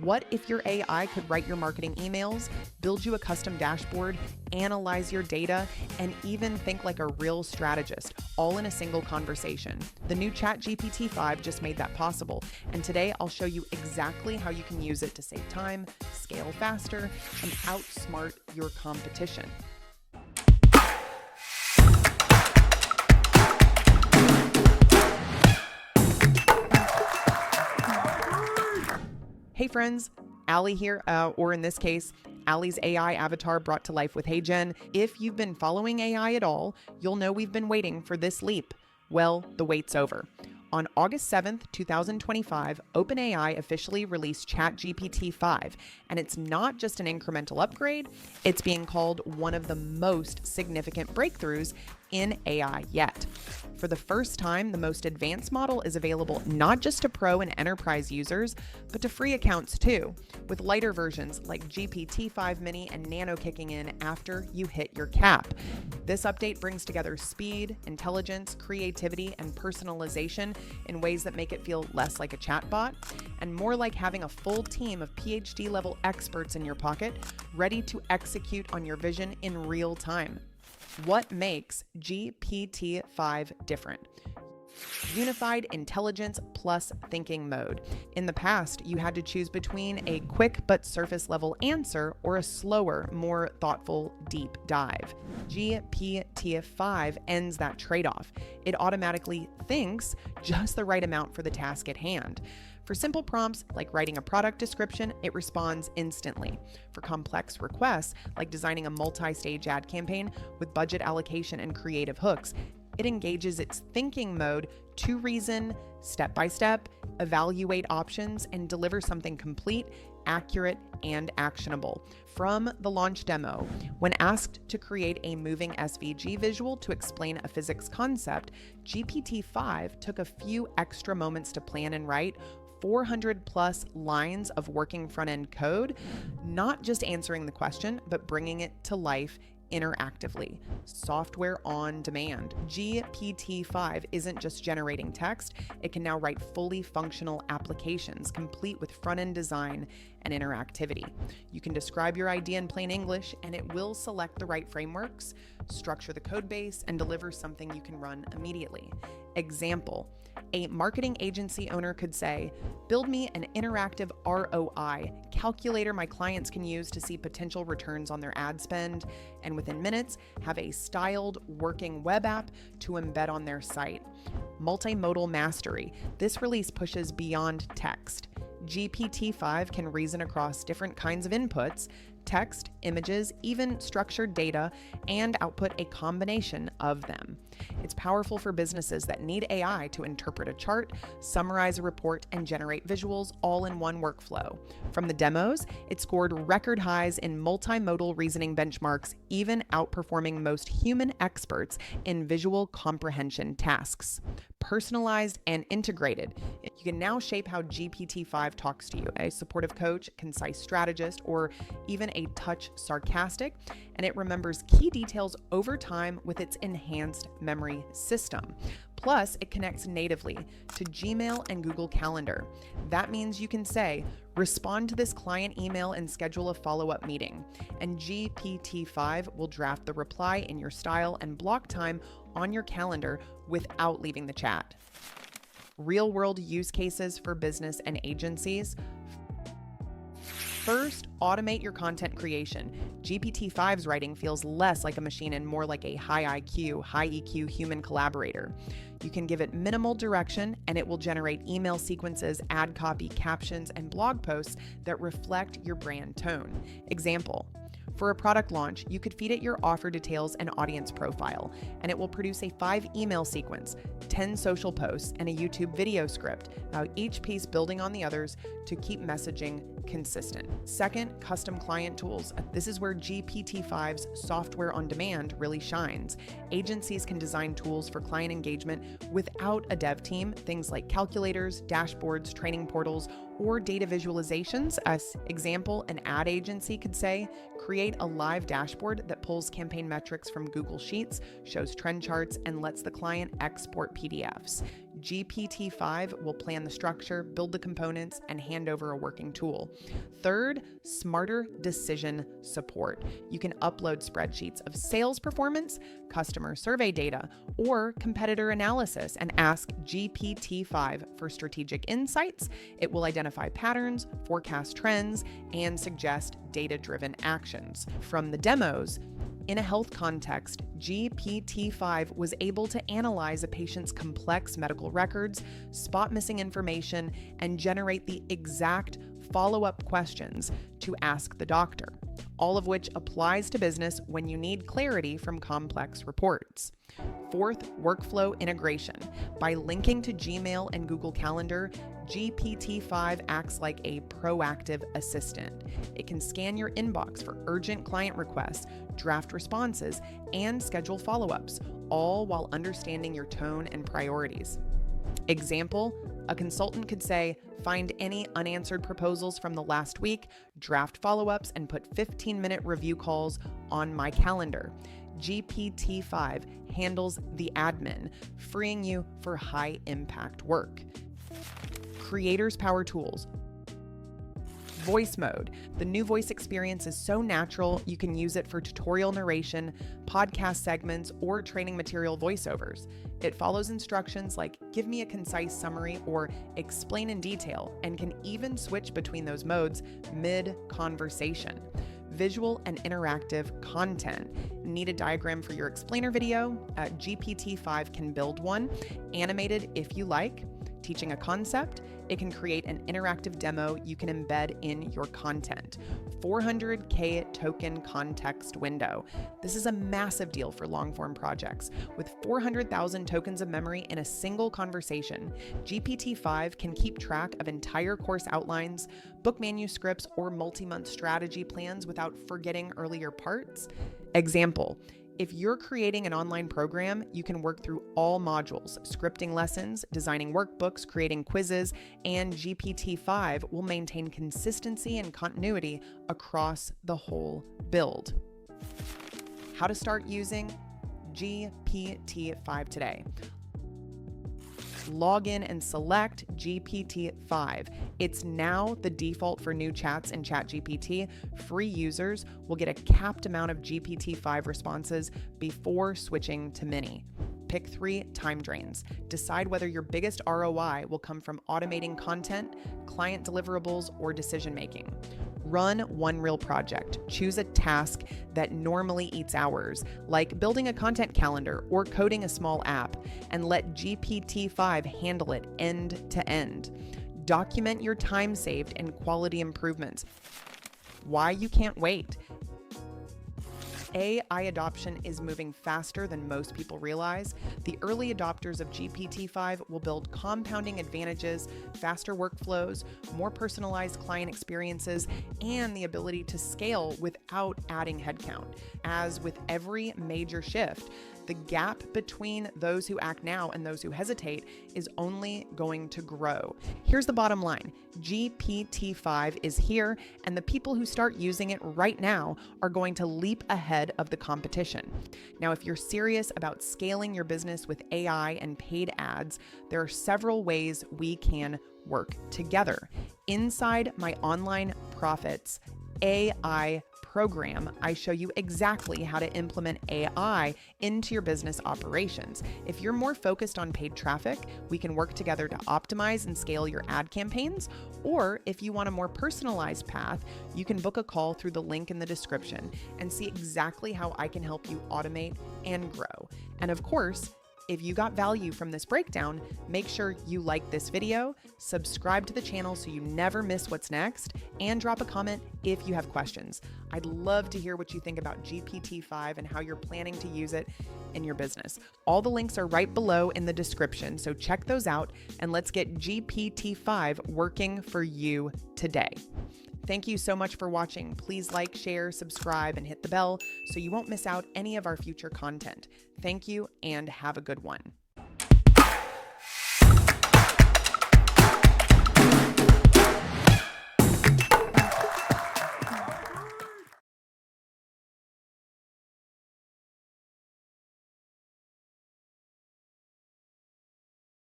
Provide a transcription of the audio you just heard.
What if your AI could write your marketing emails, build you a custom dashboard, analyze your data, and even think like a real strategist, all in a single conversation? The new GPT-5 just made that possible, and today I'll show you exactly how you can use it to save time, scale faster, and outsmart your competition. Hey friends, Allie here, or in this case, Allie's AI avatar brought to life with Hey Jen. If you've been following AI at all, you'll know we've been waiting for this leap. Well, the wait's over. On August 7th, 2025, OpenAI officially released GPT-5, and it's not just an incremental upgrade, it's being called one of the most significant breakthroughs in AI yet. For the first time, the most advanced model is available not just to pro and enterprise users, but to free accounts too, with lighter versions like GPT-5 Mini and Nano kicking in after you hit your cap. This update brings together speed, intelligence, creativity, and personalization in ways that make it feel less like a chatbot and more like having a full team of PhD-level experts in your pocket, ready to execute on your vision in real time. What makes GPT-5 different? Unified intelligence plus thinking mode. In the past, you had to choose between a quick but surface level answer or a slower, more thoughtful deep dive. GPT-5 ends that trade-off. It automatically thinks just the right amount for the task at hand. For simple prompts like writing a product description, it responds instantly. For complex requests like designing a multi-stage ad campaign with budget allocation and creative hooks, it engages its thinking mode to reason step by step, evaluate options, and deliver something complete, accurate, and actionable. From the launch demo, when asked to create a moving SVG visual to explain a physics concept, GPT-5 took a few extra moments to plan and write 400 plus lines of working front-end code, not just answering the question, but bringing it to life interactively. Software on demand. GPT-5 isn't just generating text, it can now write fully functional applications, complete with front-end design and interactivity. You can describe your idea in plain English, and it will select the right frameworks, structure the code base, and deliver something you can run immediately. Example: a marketing agency owner could say, build me an interactive ROI calculator my clients can use to see potential returns on their ad spend, and within minutes, have a styled working web app to embed on their site. Multimodal mastery. This release pushes beyond text. GPT-5 can reason across different kinds of inputs, text, images, even structured data, and output a combination of them. It's powerful for businesses that need AI to interpret a chart, summarize a report, and generate visuals all in one workflow. From the demos, it scored record highs in multimodal reasoning benchmarks, even outperforming most human experts in visual comprehension tasks. Personalized and integrated. You can now shape how GPT-5 talks to you, a supportive coach, concise strategist, or even a touch sarcastic, and it remembers key details over time with its enhanced memory system. Plus, it connects natively to Gmail and Google Calendar. That means you can say, respond to this client email and schedule a follow-up meeting, and GPT-5 will draft the reply in your style and block time on your calendar without leaving the chat. Real-world use cases for business and agencies. First, automate your content creation. GPT-5's writing feels less like a machine and more like a high IQ, high EQ human collaborator. You can give it minimal direction and it will generate email sequences, ad copy, captions, and blog posts that reflect your brand tone. Example: for a product launch, you could feed it your offer details and audience profile, and it will produce a 5 email sequence, 10 social posts, and a YouTube video script, now each piece building on the others to keep messaging consistent. Second, custom client tools. This is where GPT-5's software on demand really shines. Agencies can design tools for client engagement without a dev team, things like calculators, dashboards, training portals, or data visualizations. As example, an ad agency could say, create a live dashboard that pulls campaign metrics from Google Sheets, shows trend charts, and lets the client export PDFs. GPT-5 will plan the structure, build the components, and hand over a working tool. Third, smarter decision support. You can upload spreadsheets of sales performance, customer survey data, or competitor analysis and ask GPT-5 for strategic insights. It will identify patterns, forecast trends, and suggest data-driven actions. From the demos, in a health context, GPT-5 was able to analyze a patient's complex medical records, spot missing information, and generate the exact follow-up questions to ask the doctor, all of which applies to business when you need clarity from complex reports. Fourth, workflow integration. By linking to Gmail and Google Calendar, GPT-5 acts like a proactive assistant. It can scan your inbox for urgent client requests, draft responses, and schedule follow-ups, all while understanding your tone and priorities. Example, a consultant could say, find any unanswered proposals from the last week, draft follow-ups, and put 15-minute review calls on my calendar. GPT-5 handles the admin, freeing you for high-impact work. Creators Power Tools. Voice mode. The new voice experience is so natural, you can use it for tutorial narration, podcast segments, or training material voiceovers. It follows instructions like give me a concise summary or explain in detail, and can even switch between those modes mid-conversation. Visual and interactive content. Need a diagram for your explainer video? GPT-5 can build one. Animated if you like. Teaching a concept, it can create an interactive demo you can embed in your content. 400K token context window. This is a massive deal for long-form projects. With 400,000 tokens of memory in a single conversation, GPT-5 can keep track of entire course outlines, book manuscripts, or multi-month strategy plans without forgetting earlier parts. Example, if you're creating an online program, you can work through all modules, scripting lessons, designing workbooks, creating quizzes, and GPT-5 will maintain consistency and continuity across the whole build. How to start using GPT-5 today. Log in and select GPT-5. It's now the default for new chats in ChatGPT. Free users will get a capped amount of GPT-5 responses before switching to Mini. Pick 3 time drains. Decide whether your biggest ROI will come from automating content, client deliverables, or decision-making. Run one real project. Choose a task that normally eats hours, like building a content calendar or coding a small app, and let GPT-5 handle it end to end. Document your time saved and quality improvements. Why you can't wait. AI adoption is moving faster than most people realize. The early adopters of GPT-5 will build compounding advantages, faster workflows, more personalized client experiences, and the ability to scale without adding headcount. As with every major shift, the gap between those who act now and those who hesitate is only going to grow. Here's the bottom line. GPT-5 is here, and the people who start using it right now are going to leap ahead of the competition. Now, if you're serious about scaling your business with AI and paid ads, there are several ways we can work together. Inside my Online Profits AI program, I show you exactly how to implement AI into your business operations. If you're more focused on paid traffic, we can work together to optimize and scale your ad campaigns. Or if you want a more personalized path, you can book a call through the link in the description and see exactly how I can help you automate and grow. And of course, if you got value from this breakdown, make sure you like this video, subscribe to the channel so you never miss what's next, and drop a comment if you have questions. I'd love to hear what you think about GPT-5 and how you're planning to use it in your business. All the links are right below in the description, so check those out and let's get GPT-5 working for you today. Thank you so much for watching. Please like, share, subscribe, and hit the bell so you won't miss out any of our future content. Thank you and have a good one.